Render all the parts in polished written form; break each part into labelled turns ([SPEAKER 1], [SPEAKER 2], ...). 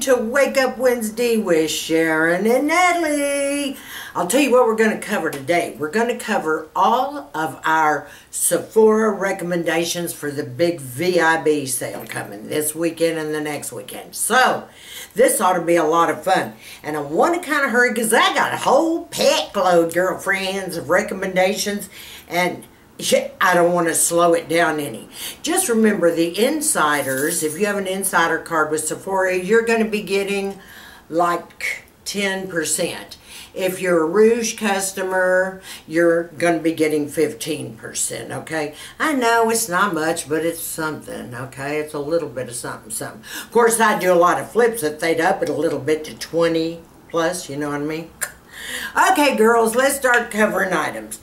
[SPEAKER 1] to Wake Up Wednesday with Sharon and Nathalie. I'll tell you what we're going to cover today. We're going to cover all of our Sephora recommendations for the big VIB sale coming this weekend and the next weekend. So, this ought to be a lot of fun. And I want to kind of hurry because I got a whole pack load, girlfriends, of recommendations. And I don't want to slow it down any. Just remember, the insiders, if you have an insider card with Sephora, you're going to be getting like 10%. If you're a Rouge customer, you're going to be getting 15%, okay? I know it's not much, but it's something, okay? It's a little bit of something, something. Of course, I do a lot of flips that they'd up it a little bit to 20 plus, you know what I mean? Okay, girls, let's start covering items.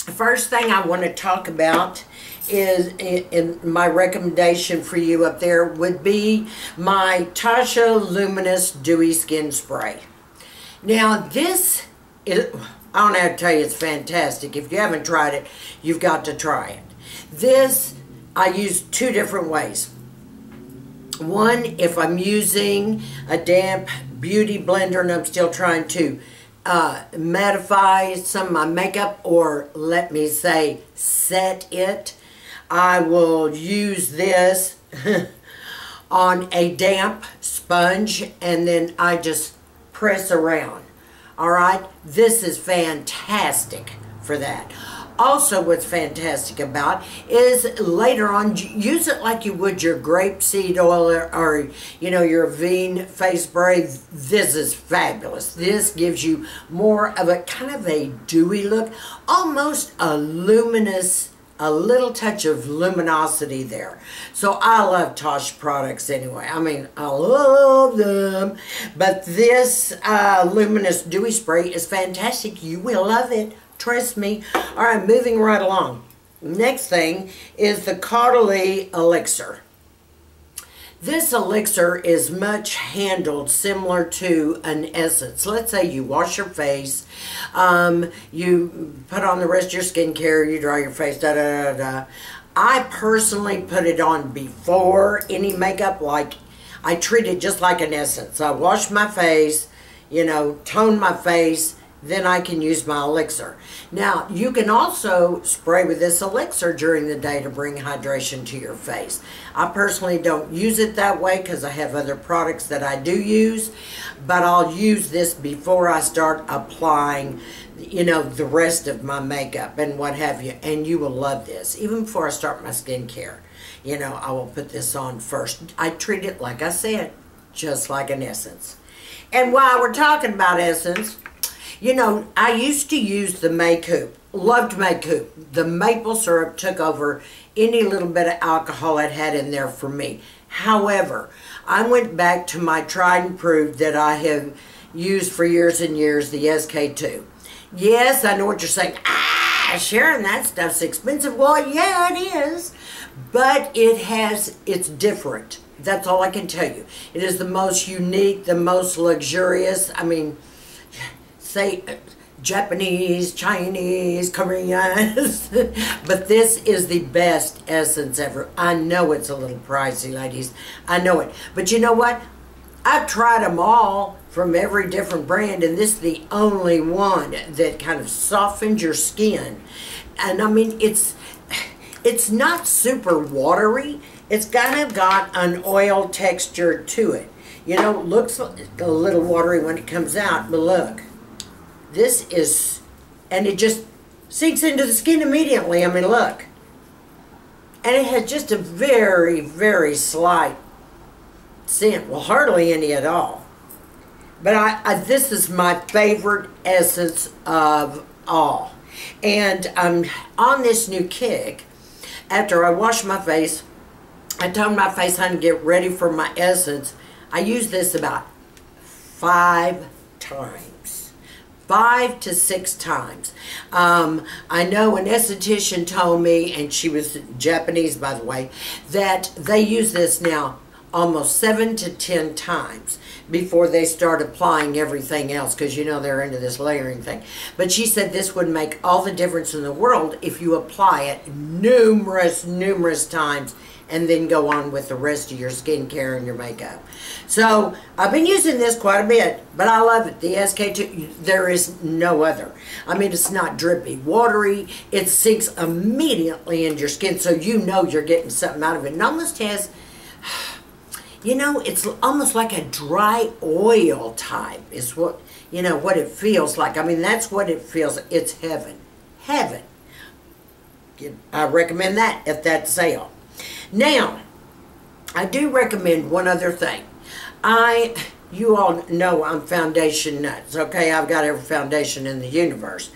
[SPEAKER 1] The first thing I want to talk about is, in my recommendation for you up there, would be my Tasha Luminous Dewy Skin Spray. Now, this is, I don't have to tell you, it's fantastic. If you haven't tried it, you've got to try it. This, I use two different ways. One, if I'm using a damp beauty blender and I'm still trying to mattify some of my makeup, or let me say set it, I will use this on a damp sponge and then I just press around. Alright, this is fantastic for that. Also, what's fantastic about is later on, use it like you would your grapeseed oil or you know, your Veen face spray. This is fabulous. This gives you more of a kind of a dewy look, almost a luminous, a little touch of luminosity there. So I love Tasha products anyway. I mean, I love them. But this Luminous Dewy Spray is fantastic. You will love it. Trust me. All right, moving right along. Next thing is the Caudalie Elixir. This elixir is much handled similar to an essence. Let's say you wash your face, you put on the rest of your skincare, you dry your face, da-da-da-da. I personally put it on before any makeup. Like, I treat it just like an essence. I wash my face, you know, tone my face, then I can use my elixir. Now, you can also spray with this elixir during the day to bring hydration to your face. I personally don't use it that way because I have other products that I do use, but I'll use this before I start applying, you know, the rest of my makeup and what have you, and you will love this. Even before I start my skincare, you know, I will put this on first. I treat it, like I said, just like an essence. And while we're talking about essence, you know, I used to use the Makeup. Loved Makeup. The maple syrup took over any little bit of alcohol it had in there for me. However, I went back to my tried and proved that I have used for years and years, the SK2. Yes, I know what you're saying. Ah, Sharon, that stuff's expensive. Well, yeah, it is. But it's different. That's all I can tell you. It is the most unique, the most luxurious. I mean, say Japanese, Chinese, Korean, but this is the best essence ever. I know it's a little pricey, ladies. I know it. But you know what? I've tried them all from every different brand, and this is the only one that kind of softens your skin. And I mean, it's not super watery. It's kind of got an oil texture to it. You know, looks a little watery when it comes out, but look. This is, and it just sinks into the skin immediately. I mean, look. And it has just a very, very slight scent. Well, hardly any at all. But this is my favorite essence of all. And I'm on this new kick. After I wash my face, I tone my face on and get ready for my essence. I use this about 5 times. 5 to 6 times. I know an esthetician told me, and she was Japanese, by the way, that they use this now almost 7 to 10 times before they start applying everything else, because you know they're into this layering thing. But she said this would make all the difference in the world if you apply it numerous times and then go on with the rest of your skincare and your makeup. So I've been using this quite a bit, but I love it. The SK2, there is no other. I mean, it's not drippy, watery. It sinks immediately into your skin, so you know you're getting something out of it. It almost has, you know, it's almost like a dry oil type is what, you know, what it feels like. I mean, that's what it feels. It's heaven. Heaven. I recommend that at that sale. Now, I do recommend one other thing. You all know I'm foundation nuts, okay? I've got every foundation in the universe.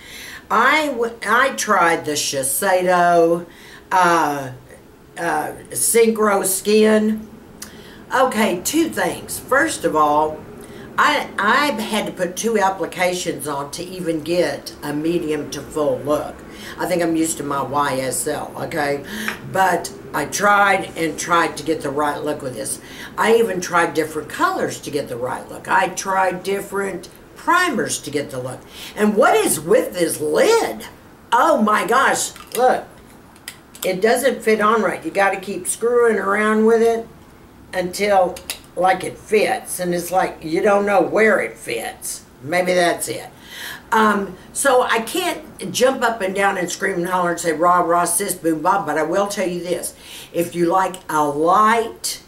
[SPEAKER 1] I tried the Shiseido Synchro Skin. Okay, two things. First of all, I've had to put 2 applications on to even get a medium to full look. I think I'm used to my YSL, okay? But I tried and tried to get the right look with this. I even tried different colors to get the right look. I tried different primers to get the look. And what is with this lid? Oh my gosh, look. It doesn't fit on right. You got to keep screwing around with it until like it fits. And it's like you don't know where it fits. Maybe that's it. So I can't jump up and down and scream and holler and say rah rah sis boom bob, but I will tell you this. If you like a light,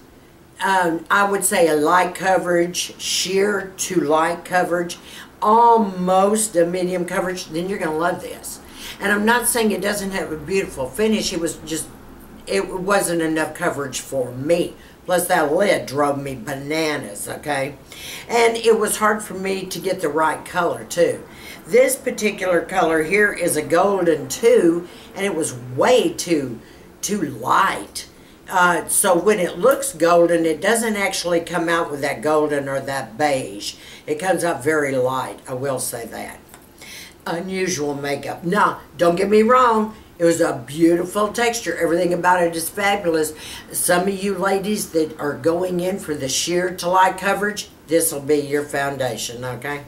[SPEAKER 1] I would say a light coverage, sheer to light coverage, almost a medium coverage, then you're going to love this. And I'm not saying it doesn't have a beautiful finish. It was just, it wasn't enough coverage for me. Plus that lid drove me bananas, okay? And it was hard for me to get the right color too. This particular color here is a golden 2, and it was way too light. So when it looks golden, it doesn't actually come out with that golden or that beige. It comes out very light, I will say that. Unusual makeup. Now, don't get me wrong. It was a beautiful texture. Everything about it is fabulous. Some of you ladies that are going in for the sheer to light coverage, this will be your foundation, okay?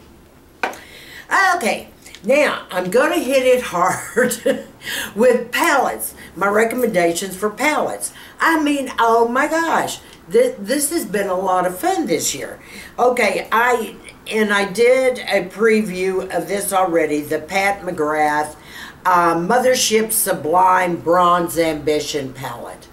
[SPEAKER 1] Okay, now I'm going to hit it hard with palettes. My recommendations for palettes. I mean, oh my gosh, this has been a lot of fun this year. Okay, I did a preview of this already, the Pat Mcgrath Motherships Sublime Bronze Ambition palette.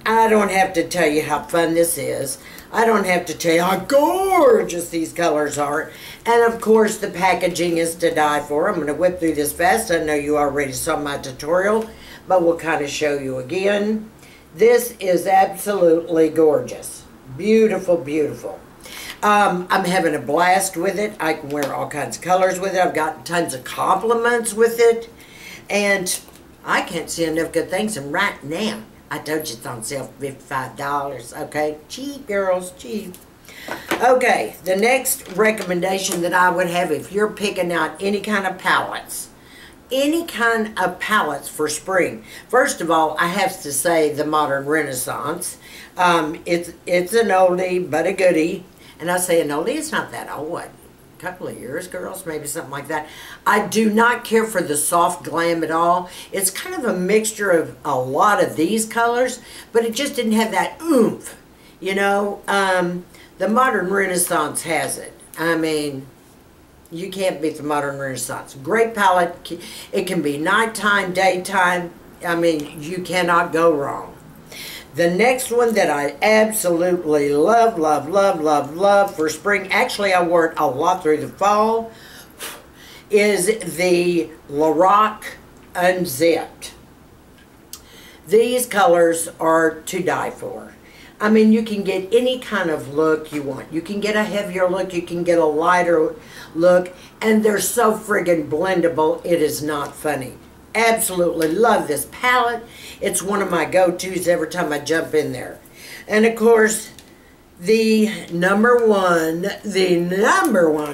[SPEAKER 1] I don't have to tell you how fun this is. I don't have to tell you how gorgeous these colors are. And of course the packaging is to die for. I'm going to whip through this fast. I know you already saw my tutorial, but we'll kind of show you again. This is absolutely gorgeous. Beautiful, beautiful. I'm having a blast with it. I can wear all kinds of colors with it. I've gotten tons of compliments with it. And I can't see enough good things. And right now, I told you it's on sale for $55, okay? Cheap, girls, cheap. Okay, the next recommendation that I would have if you're picking out any kind of palettes for spring. First of all, I have to say the Modern Renaissance. It's an oldie, but a goodie. And I say an oldie, it's not that old. What? A couple of years, girls, maybe something like that. I do not care for the soft glam at all. It's kind of a mixture of a lot of these colors, but it just didn't have that oomph, you know. The Modern Renaissance has it. I mean, you can't beat the Modern Renaissance. Great palette. It can be nighttime, daytime. I mean, you cannot go wrong. The next one that I absolutely love, love, love, love, love for spring, actually I wore it a lot through the fall, is the Lorac Unzipped. These colors are to die for. I mean, you can get any kind of look you want. You can get a heavier look, you can get a lighter look, and they're so friggin' blendable, it is not funny. Absolutely love this palette. It's one of my go-tos every time I jump in there. And of course, the number one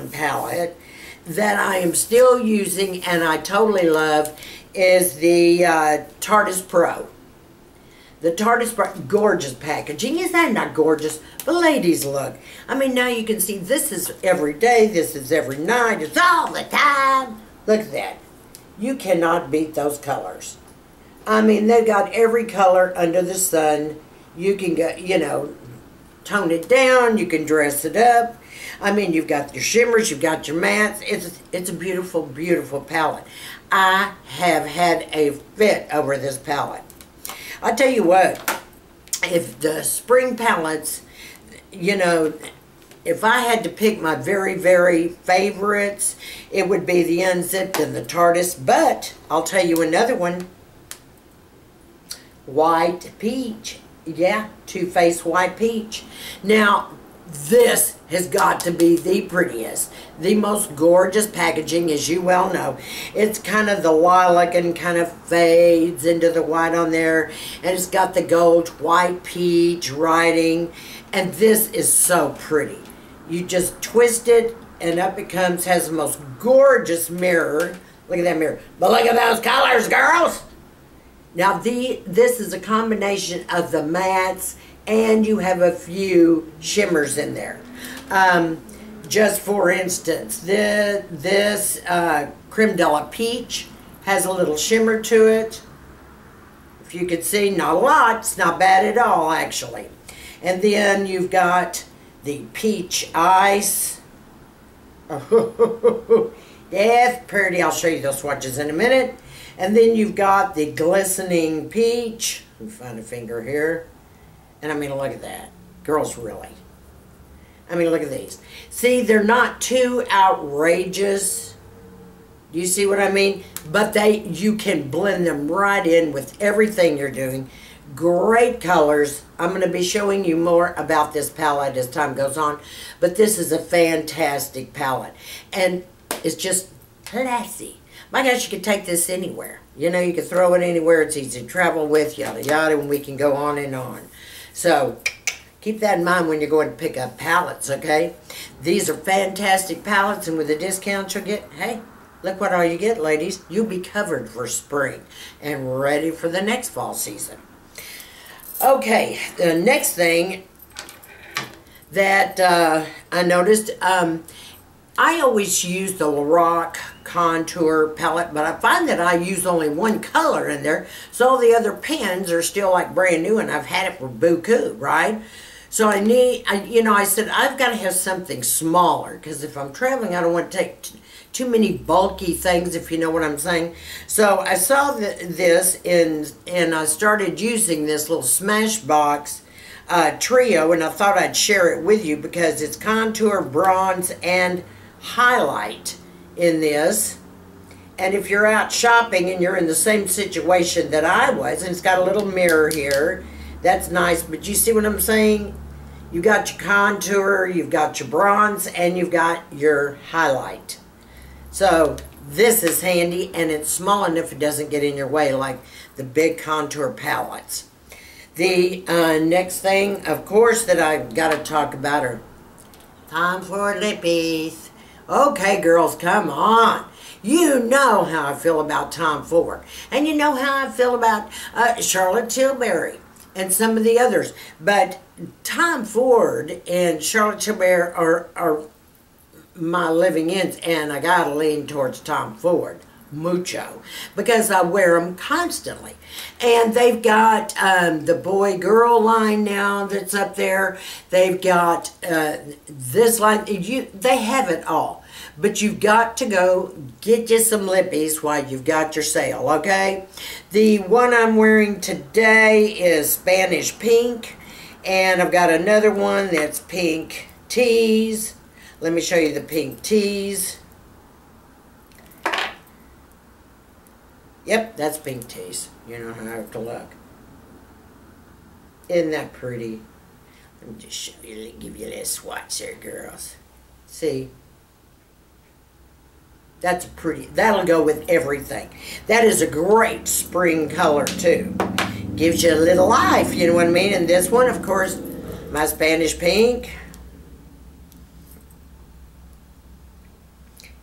[SPEAKER 1] palette that I am still using and I totally love is the Tarte Pro. The Tarte Pro, gorgeous packaging. Is that not gorgeous? But ladies, look. I mean, now you can see this is every day, this is every night, it's all the time. Look at that. You cannot beat those colors. I mean, they've got every color under the sun. You can go, you know, tone it down. You can dress it up. I mean, you've got your shimmers, you've got your mattes. It's a beautiful, beautiful palette. I have had a fit over this palette. I'll tell you what, if the spring palettes, you know, if I had to pick my very, very favorites, it would be the Unzipped and the Tartus. But I'll tell you another one. White Peach. Yeah, Too Faced White Peach. Now, this has got to be the prettiest, the most gorgeous packaging, as you well know. It's kind of the lilac and kind of fades into the white on there. And it's got the gold white peach writing. And this is so pretty. You just twist it and up it comes, has the most gorgeous mirror. Look at that mirror. But look at those colors, girls. Now, this is a combination of the mattes, and you have a few shimmers in there. Just for instance, this Creme de la Peach has a little shimmer to it. If you could see, not a lot. It's not bad at all, actually. And then you've got the Peach Ice. That's pretty. I'll show you those swatches in a minute. And then you've got the Glistening Peach. Let me find a finger here. And I mean, look at that. Girls, really. I mean, look at these. See, they're not too outrageous. Do you see what I mean? But you can blend them right in with everything you're doing. Great colors. I'm going to be showing you more about this palette as time goes on. But this is a fantastic palette. And it's just classy. My gosh, you could take this anywhere. You know, you can throw it anywhere. It's easy to travel with, yada, yada, and we can go on and on. So, keep that in mind when you're going to pick up palettes, okay? These are fantastic palettes, and with the discounts you'll get, hey, look what all you get, ladies. You'll be covered for spring and ready for the next fall season. Okay, the next thing that I noticed, I always use the Lorac Contour palette, but I find that I use only one color in there, so all the other pens are still like brand new, and I've had it for buku, right? So I said, I've got to have something smaller, because if I'm traveling, I don't want to take too many bulky things, if you know what I'm saying. So I saw this, and I started using this little Smashbox trio, and I thought I'd share it with you, because it's contour, bronze, and highlight in this. And if you're out shopping and you're in the same situation that I was, and it's got a little mirror here, that's nice. But you see what I'm saying? You got your contour, you've got your bronze, and you've got your highlight. So this is handy, and it's small enough it doesn't get in your way like the big contour palettes. The next thing, of course, that I've got to talk about are time for lippies. Okay, girls, come on. You know how I feel about Tom Ford. And you know how I feel about Charlotte Tilbury and some of the others. But Tom Ford and Charlotte Tilbury are my living ends. And I got to lean towards Tom Ford. Mucho. Because I wear them constantly. And they've got the boy-girl line now that's up there. They've got this line. They have it all. But you've got to go get you some lippies while you've got your sale, okay? The one I'm wearing today is Spanish Pink. And I've got another one that's Pink Tease. Let me show you the Pink Tease. Yep, that's Pink Tease. You know how I have to look. Isn't that pretty? Let me just show you, give you a little swatch there, girls. See? That's pretty. That'll go with everything. That is a great spring color, too. Gives you a little life, you know what I mean? And this one, of course, my Spanish Pink.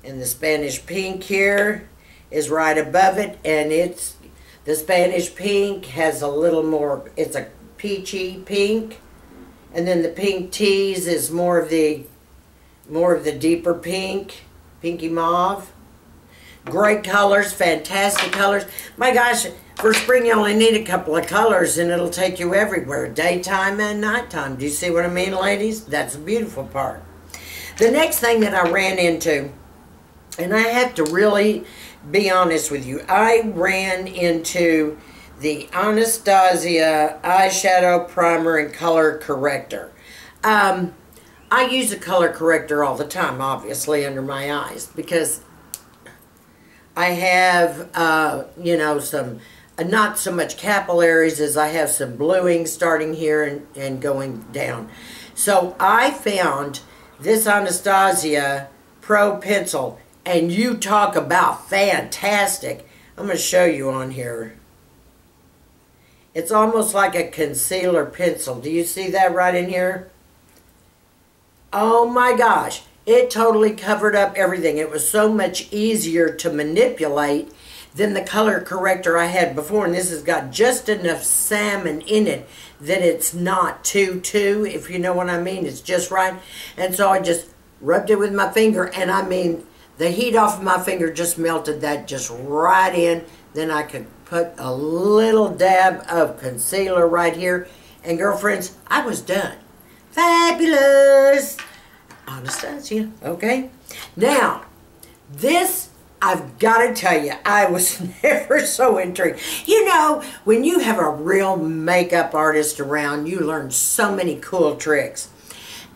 [SPEAKER 1] And the Spanish Pink here is right above it, and the Spanish Pink has a little more, it's a peachy pink, and then the Pink Tease is more of the deeper pink, pinky mauve. Great colors, fantastic colors. My gosh, for spring you only need a couple of colors and it'll take you everywhere. Daytime and nighttime. Do you see what I mean, ladies? That's the beautiful part. The next thing that I ran into, and I have to really be honest with you, I ran into the Anastasia eyeshadow primer and color corrector. I use a color corrector all the time, obviously, under my eyes, because I have, you know, some, not so much capillaries as I have some bluing starting here and going down. So I found this Anastasia Pro Pencil, and you talk about fantastic. I'm going to show you on here. It's almost like a concealer pencil. Do you see that right in here? Oh my gosh, it totally covered up everything. It was so much easier to manipulate than the color corrector I had before. And this has got just enough salmon in it that it's not too, if you know what I mean. It's just right. And so I just rubbed it with my finger, and I mean, the heat off of my finger just melted that just right in. Then I could put a little dab of concealer right here. And girlfriends, I was done. Fabulous! Anastasia, okay? Now, this, I've got to tell you, I was never so intrigued. You know, when you have a real makeup artist around, you learn so many cool tricks.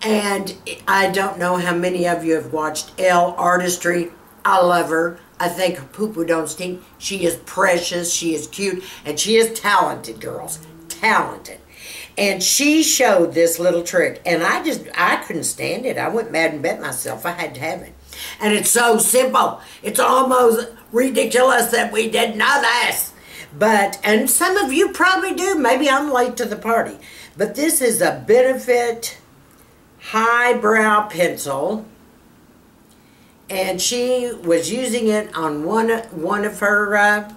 [SPEAKER 1] And I don't know how many of you have watched Elle Artistry. I love her. I think her poo-poo don't stink. She is precious, she is cute, and she is talented, girls. Talented. And she showed this little trick, and I couldn't stand it. I went mad and bet myself I had to have it. And it's so simple. It's almost ridiculous that we didn't know this. But, and some of you probably do. Maybe I'm late to the party. But this is a Benefit highbrow pencil. And she was using it on one of her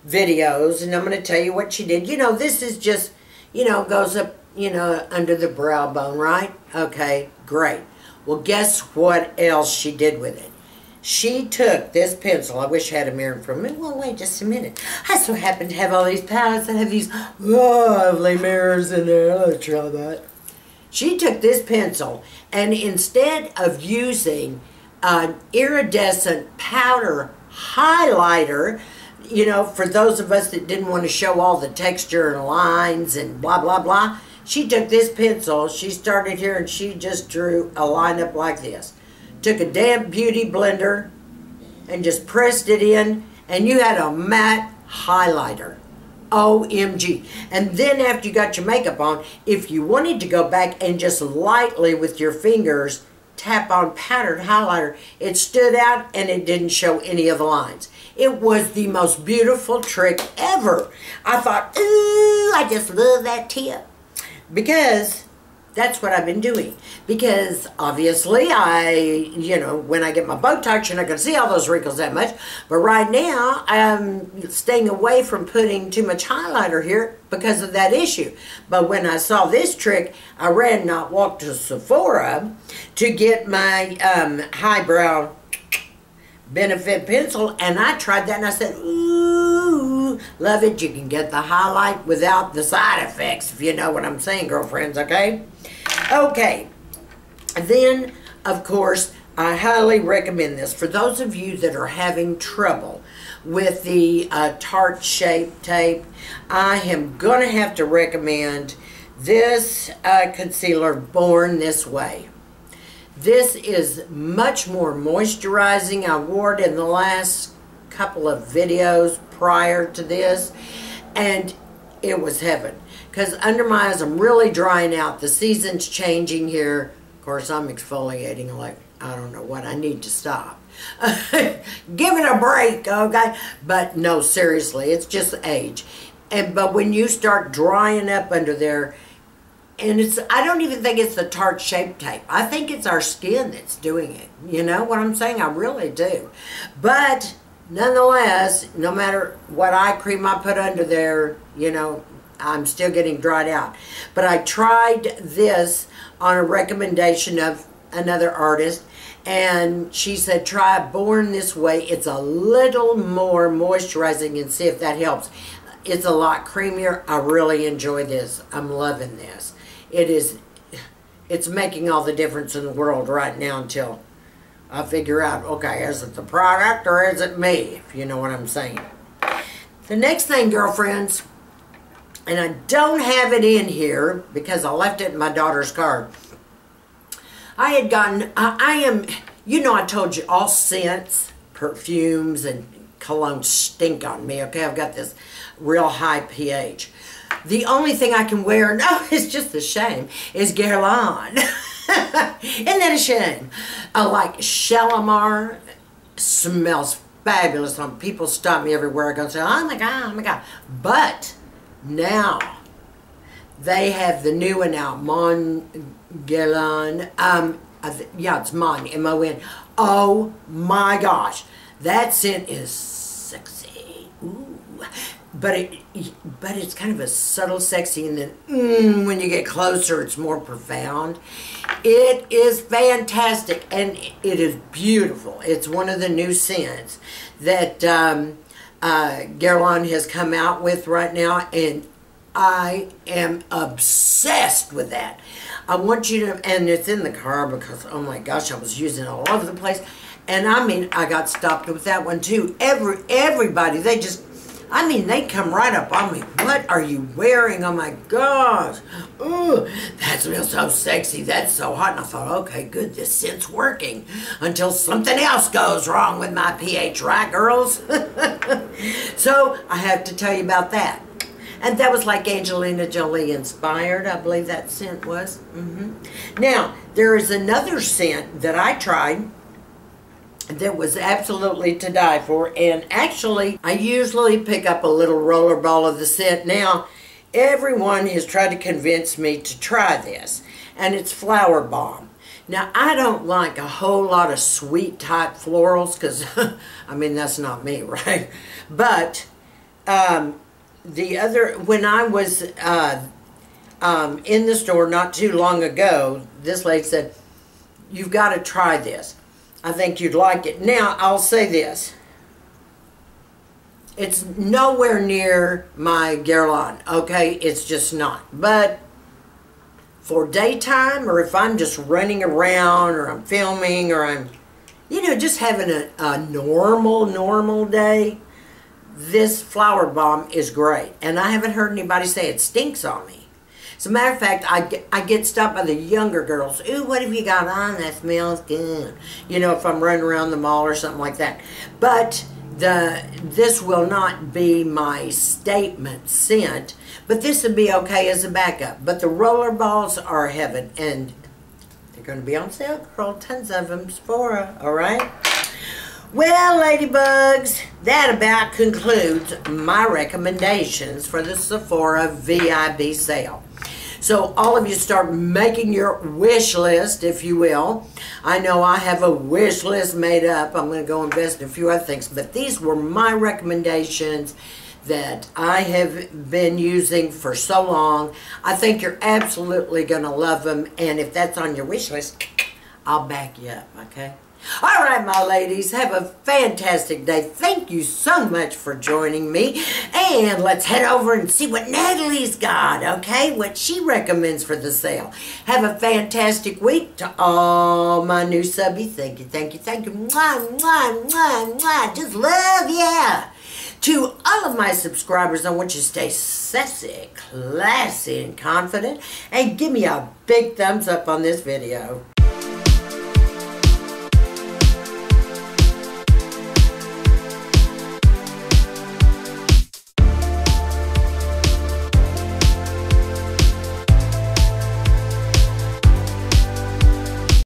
[SPEAKER 1] videos. And I'm going to tell you what she did. You know, this is just, you know, goes up, you know, under the brow bone, right? Okay, great. Well, guess what else she did with it? She took this pencil. I wish I had a mirror for me. Well, wait just a minute. I so happen to have all these palettes that have these lovely mirrors in there. Let's try that. She took this pencil, and instead of using an iridescent powder highlighter, you know, for those of us that didn't want to show all the texture and lines and blah, blah, blah, she took this pencil, she started here, and she just drew a line up like this. Took a damp beauty blender and just pressed it in, and you had a matte highlighter. OMG. And then after you got your makeup on, if you wanted to go back and just lightly with your fingers tap on powdered highlighter, it stood out and it didn't show any of the lines. It was the most beautiful trick ever. I thought, ooh, I just love that tip. Because that's what I've been doing. Because obviously you know, when I get my Botox, you're not going to see all those wrinkles that much. But right now, I'm staying away from putting too much highlighter here because of that issue. But when I saw this trick, I ran not walked to Sephora to get my highbrow Benefit pencil, and I tried that and I said, ooh, love it. You can get the highlight without the side effects, if you know what I'm saying, girlfriends, okay? Okay, then, of course, I highly recommend this. For those of you that are having trouble with the tart shape tape, I am going to have to recommend this concealer, Born This Way. This is much more moisturizing. I wore it in the last couple of videos prior to this, and it was heaven. Because under my eyes, I'm really drying out. The season's changing here. Of course, I'm exfoliating like, I don't know what. I need to stop. Give it a break, okay? But no, seriously, it's just age. But when you start drying up under there, and I don't even think it's the tart shape tape. I think it's our skin that's doing it. You know what I'm saying? I really do. But nonetheless, no matter what eye cream I put under there, you know, I'm still getting dried out. But I tried this on a recommendation of another artist, And she said, try Born This Way. It's a little more moisturizing, and see if that helps. It's a lot creamier. I really enjoy this. I'm loving this. It's making all the difference in the world right now until I figure out, okay, is it the product or is it me? If you know what I'm saying. The next thing, girlfriends, and I don't have it in here because I left it in my daughter's car. I had gotten, I am, you know, I told you all scents, perfumes, and cologne stink on me, okay? I've got this real high pH. The only thing I can wear, no, it's just a shame, is Guerlain. Isn't that a shame? Like Shalimar smells fabulous. People stop me everywhere. I go and say, oh my God, oh my God. But now, they have the new one out, Guerlain. Yeah, it's Mon, M-O-N. Oh my gosh, that scent is sexy. Ooh. But it's kind of a subtle sexy, and then when you get closer, it's more profound. It is fantastic, and it is beautiful. It's one of the new scents that Guerlain has come out with right now, and I am obsessed with that. I want you to, and it's in the car because, oh my gosh, I was using it all over the place. And I mean, I got stopped with that one too. Everybody, they just, I mean, they come right up on me. What are you wearing? Oh my gosh. Ooh, that smells so sexy. That's so hot. And I thought, okay, good, this scent's working. Until something else goes wrong with my pH, right, girls? So, I have to tell you about that. And that was like Angelina Jolie inspired, I believe that scent was. Now, there is another scent that I tried that was absolutely to die for. And actually, I usually pick up a little roller ball of the scent. Now, everyone has tried to convince me to try this. And it's Flowerbomb. Now, I don't like a whole lot of sweet type florals because, I mean, that's not me, right? But, when I was in the store not too long ago, this lady said, you've got to try this. I think you'd like it. Now, I'll say this. It's nowhere near my Guerlain, okay? It's just not. But for daytime, or if I'm just running around, or I'm filming, or I'm, you know, just having a normal day, this Flowerbomb is great. And I haven't heard anybody say it stinks on me. As a matter of fact, I get stopped by the younger girls. Ooh, what have you got on? That smells good. You know, if I'm running around the mall or something like that. But this will not be my statement scent. But this would be okay as a backup. But the roller balls are heaven. And they're going to be on sale, girl. Tons of them. Sephora, alright? Well, ladybugs, that about concludes my recommendations for the Sephora VIB sale. So all of you start making your wish list, if you will. I know I have a wish list made up. I'm going to go invest in a few other things. But these were my recommendations that I have been using for so long. I think you're absolutely going to love them. And if that's on your wish list, I'll back you up, okay? All right, my ladies, have a fantastic day. Thank you so much for joining me. And let's head over and see what Nathalie's got, okay? What she recommends for the sale. Have a fantastic week to all my new subbies. Thank you, thank you, thank you. Mwah, mwah, mwah, mwah. Just love ya. To all of my subscribers, I want you to stay sassy, classy, and confident. And give me a big thumbs up on this video.